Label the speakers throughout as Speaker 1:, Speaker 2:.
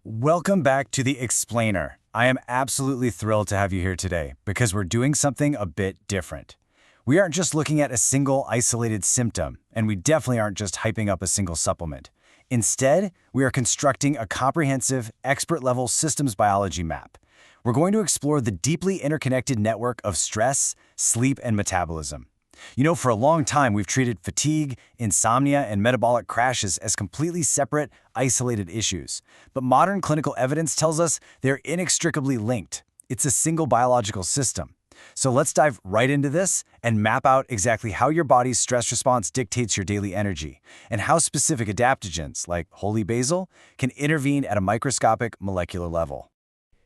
Speaker 1: Welcome back to The Explainer. I am absolutely thrilled to have you here today because we're doing something a bit different. We aren't just looking at a single isolated symptom, and we definitely aren't just hyping up a single supplement. Instead, we are constructing a comprehensive, expert-level systems biology map. We're going to explore the deeply interconnected network of stress, sleep, and metabolism. For a long time, we've treated fatigue, insomnia, and metabolic crashes as completely separate, isolated issues. But modern clinical evidence tells us they're inextricably linked. It's a single biological system. So let's dive right into this and map out exactly how your body's stress response dictates your daily energy, and how specific adaptogens, like holy basil, can intervene at a microscopic molecular level.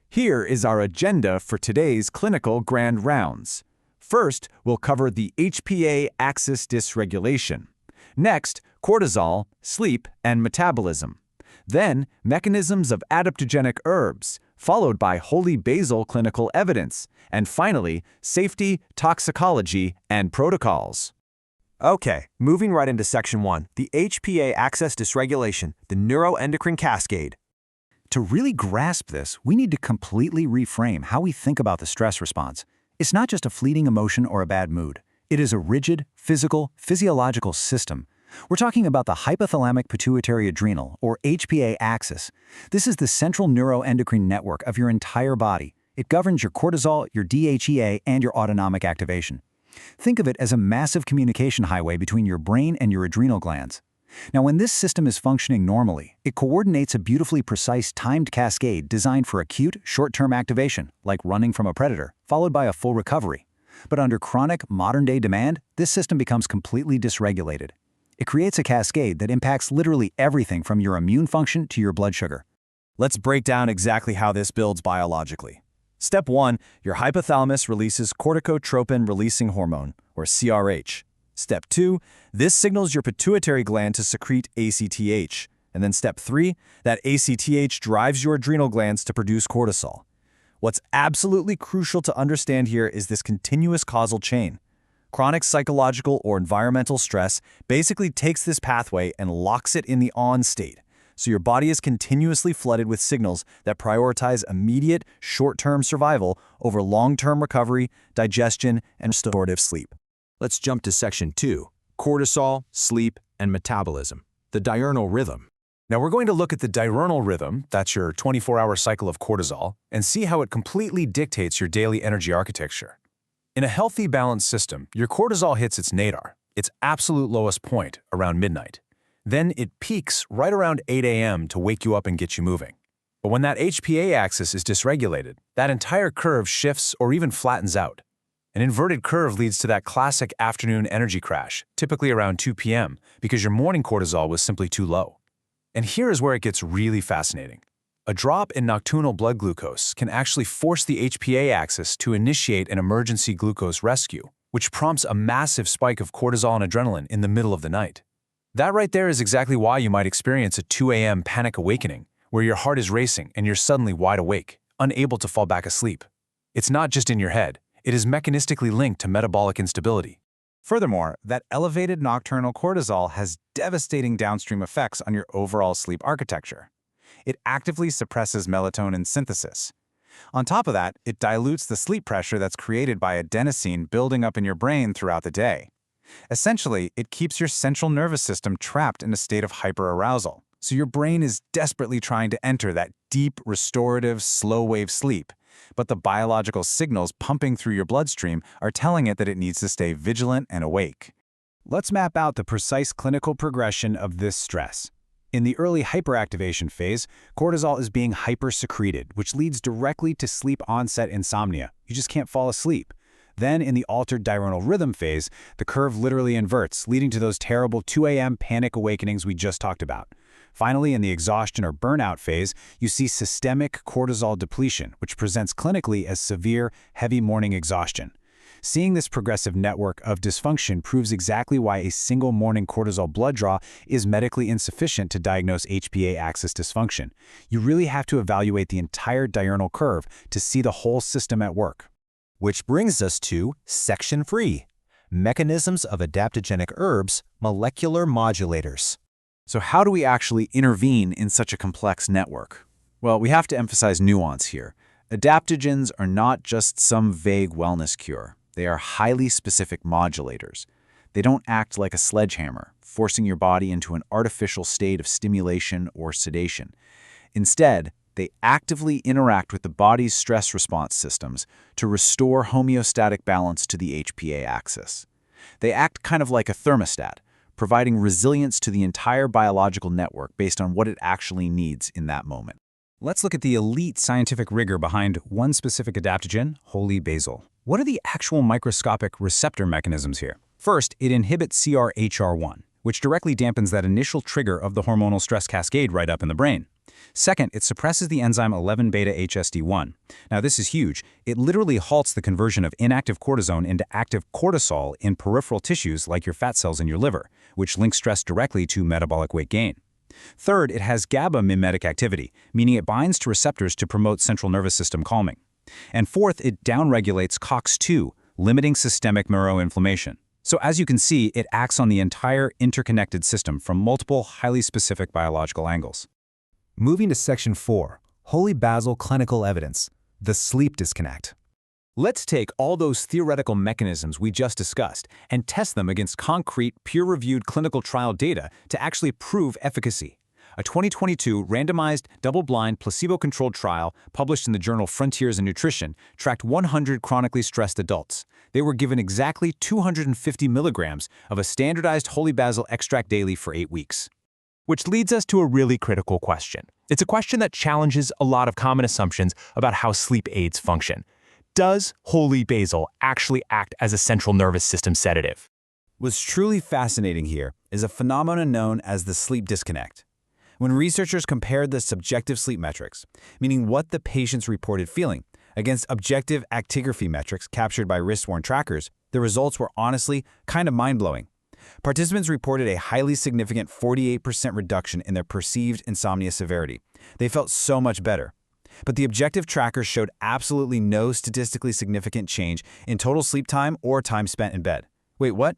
Speaker 2: Here is our agenda for today's clinical grand rounds. First, we'll cover the HPA axis dysregulation. Next, cortisol, sleep, and metabolism. Then, mechanisms of adaptogenic herbs, followed by holy basil clinical evidence. And finally, safety, toxicology, and protocols.
Speaker 3: Okay, moving right into Section 1, the HPA axis dysregulation, the neuroendocrine cascade.
Speaker 4: To really grasp this, we need to completely reframe how we think about the stress response. It's not just a fleeting emotion or a bad mood. It is a rigid, physiological system. We're talking about the hypothalamic pituitary adrenal, or HPA axis. This is the central neuroendocrine network of your entire body. It governs your cortisol, your DHEA, and your autonomic activation. Think of it as a massive communication highway between your brain and your adrenal glands. Now, when this system is functioning normally, it coordinates a beautifully precise timed cascade designed for acute, short-term activation, like running from a predator, followed by a full recovery. But under chronic, modern-day demand, this system becomes completely dysregulated. It creates a cascade that impacts literally everything from your immune function to your blood sugar.
Speaker 3: Let's break down exactly how this builds biologically. Step 1, your hypothalamus releases corticotropin-releasing hormone, or CRH. Step 2, this signals your pituitary gland to secrete ACTH. And then step 3, that ACTH drives your adrenal glands to produce cortisol. What's absolutely crucial to understand here is this continuous causal chain. Chronic psychological or environmental stress basically takes this pathway and locks it in the on state. So your body is continuously flooded with signals that prioritize immediate, short-term survival over long-term recovery, digestion, and restorative sleep. Let's jump to Section 2, cortisol, sleep, and metabolism, the diurnal rhythm.
Speaker 5: Now we're going to look at the diurnal rhythm, that's your 24-hour cycle of cortisol, and see how it completely dictates your daily energy architecture. In a healthy, balanced system, your cortisol hits its nadir, its absolute lowest point, around midnight. Then it peaks right around 8 a.m. to wake you up and get you moving. But when that HPA axis is dysregulated, that entire curve shifts or even flattens out. An inverted curve leads to that classic afternoon energy crash, typically around 2 p.m., because your morning cortisol was simply too low. And here is where it gets really fascinating. A drop in nocturnal blood glucose can actually force the HPA axis to initiate an emergency glucose rescue, which prompts a massive spike of cortisol and adrenaline in the middle of the night. That right there is exactly why you might experience a 2 a.m. panic awakening, where your heart is racing and you're suddenly wide awake, unable to fall back asleep. It's not just in your head. It is mechanistically linked to metabolic instability.
Speaker 2: Furthermore, that elevated nocturnal cortisol has devastating downstream effects on your overall sleep architecture. It actively suppresses melatonin synthesis. On top of that, it dilutes the sleep pressure that's created by adenosine building up in your brain throughout the day. Essentially, it keeps your central nervous system trapped in a state of hyperarousal, so your brain is desperately trying to enter that deep, restorative, slow-wave sleep. But the biological signals pumping through your bloodstream are telling it that it needs to stay vigilant and awake.
Speaker 4: Let's map out the precise clinical progression of this stress. In the early hyperactivation phase, cortisol is being hypersecreted, which leads directly to sleep-onset insomnia. You just can't fall asleep. Then, in the altered diurnal rhythm phase, the curve literally inverts, leading to those terrible 2 a.m. panic awakenings we just talked about. Finally, in the exhaustion or burnout phase, you see systemic cortisol depletion, which presents clinically as severe, heavy morning exhaustion. Seeing this progressive network of dysfunction proves exactly why a single morning cortisol blood draw is medically insufficient to diagnose HPA axis dysfunction. You really have to evaluate the entire diurnal curve to see the whole system at work.
Speaker 3: Which brings us to Section 3, mechanisms of adaptogenic herbs, molecular modulators.
Speaker 4: So how do we actually intervene in such a complex network?
Speaker 2: Well, we have to emphasize nuance here. Adaptogens are not just some vague wellness cure. They are highly specific modulators. They don't act like a sledgehammer, forcing your body into an artificial state of stimulation or sedation. Instead, they actively interact with the body's stress response systems to restore homeostatic balance to the HPA axis. They act kind of like a thermostat, providing resilience to the entire biological network based on what it actually needs in that moment.
Speaker 4: Let's look at the elite scientific rigor behind one specific adaptogen, holy basil. What are the actual microscopic receptor mechanisms here? First, it inhibits CRHR1, which directly dampens that initial trigger of the hormonal stress cascade right up in the brain. Second, it suppresses the enzyme 11-beta-HSD1. Now, this is huge. It literally halts the conversion of inactive cortisone into active cortisol in peripheral tissues like your fat cells in your liver, which links stress directly to metabolic weight gain. Third, it has GABA mimetic activity, meaning it binds to receptors to promote central nervous system calming. And fourth, it downregulates COX-2, limiting systemic neuroinflammation. So as you can see, it acts on the entire interconnected system from multiple highly specific biological angles.
Speaker 3: Moving to Section 4, Holy Basil Clinical Evidence, the sleep disconnect. Let's take all those theoretical mechanisms we just discussed and test them against concrete, peer-reviewed clinical trial data to actually prove efficacy. A 2022 randomized, double-blind, placebo-controlled trial published in the journal Frontiers in Nutrition tracked 100 chronically stressed adults. They were given exactly 250 milligrams of a standardized holy basil extract daily for 8 weeks.
Speaker 5: Which leads us to a really critical question. It's a question that challenges a lot of common assumptions about how sleep aids function. Does holy basil actually act as a central nervous system sedative?
Speaker 2: What's truly fascinating here is a phenomenon known as the sleep disconnect. When researchers compared the subjective sleep metrics, meaning what the patients reported feeling, against objective actigraphy metrics captured by wrist-worn trackers, the results were honestly kind of mind-blowing. Participants reported a highly significant 48% reduction in their perceived insomnia severity. They felt so much better. But the objective trackers showed absolutely no statistically significant change in total sleep time or time spent in bed. Wait, what?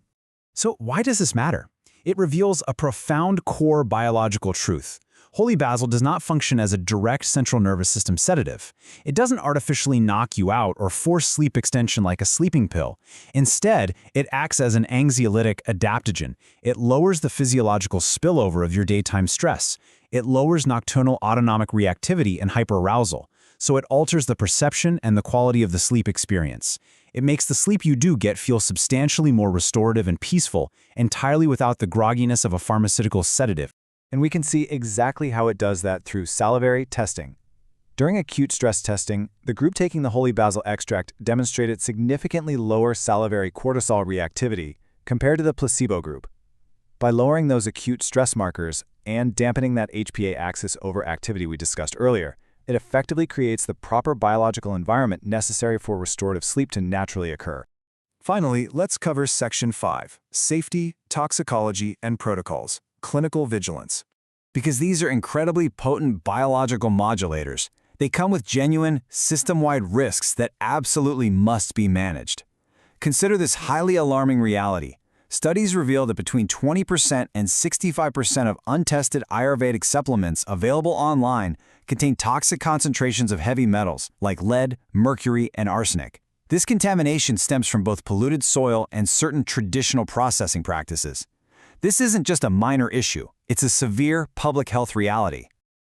Speaker 4: So why does this matter? It reveals a profound core biological truth. Holy basil does not function as a direct central nervous system sedative. It doesn't artificially knock you out or force sleep extension like a sleeping pill. Instead, it acts as an anxiolytic adaptogen. It lowers the physiological spillover of your daytime stress. It lowers nocturnal autonomic reactivity and hyperarousal, so it alters the perception and the quality of the sleep experience. It makes the sleep you do get feel substantially more restorative and peaceful, entirely without the grogginess of a pharmaceutical sedative.
Speaker 2: And we can see exactly how it does that through salivary testing. During acute stress testing, the group taking the holy basil extract demonstrated significantly lower salivary cortisol reactivity compared to the placebo group. By lowering those acute stress markers and dampening that HPA axis overactivity we discussed earlier, it effectively creates the proper biological environment necessary for restorative sleep to naturally occur.
Speaker 5: Finally, let's cover Section 5, Safety, Toxicology, and Protocols, Clinical Vigilance.
Speaker 2: Because these are incredibly potent biological modulators, they come with genuine, system-wide risks that absolutely must be managed. Consider this highly alarming reality. Studies reveal that between 20% and 65% of untested Ayurvedic supplements available online contain toxic concentrations of heavy metals like lead, mercury, and arsenic. This contamination stems from both polluted soil and certain traditional processing practices. This isn't just a minor issue, it's a severe public health reality.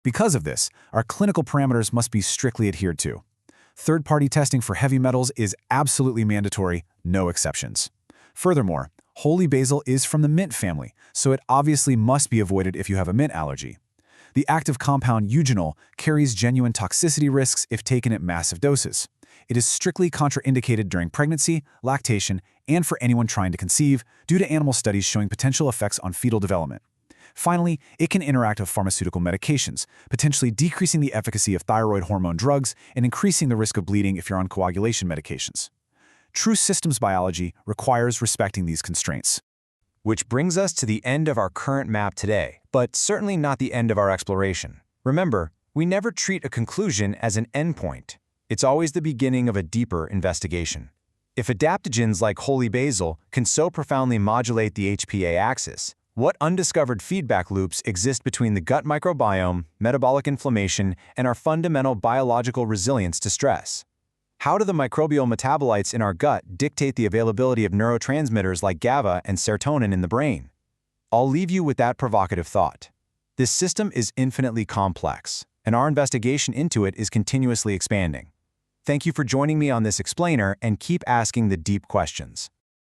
Speaker 2: Because of this, our clinical parameters must be strictly adhered to. Third-party testing for heavy metals is absolutely mandatory, no exceptions. Furthermore, holy basil is from the mint family, so it obviously must be avoided if you have a mint allergy. The active compound eugenol carries genuine toxicity risks if taken at massive doses. It is strictly contraindicated during pregnancy, lactation, and for anyone trying to conceive due to animal studies showing potential effects on fetal development. Finally, it can interact with pharmaceutical medications, potentially decreasing the efficacy of thyroid hormone drugs and increasing the risk of bleeding if you're on coagulation medications. True systems biology requires respecting these constraints.
Speaker 1: Which brings us to the end of our current map today, but certainly not the end of our exploration. Remember, we never treat a conclusion as an endpoint. It's always the beginning of a deeper investigation. If adaptogens like holy basil can so profoundly modulate the HPA axis,
Speaker 2: What undiscovered feedback loops exist between the gut microbiome, metabolic inflammation, and our fundamental biological resilience to stress? How do the microbial metabolites in our gut dictate the availability of neurotransmitters like GABA and serotonin in the brain? I'll leave you with that provocative thought. This system is infinitely complex, and our investigation into it is continuously expanding. Thank you for joining me on this explainer, and keep asking the deep questions.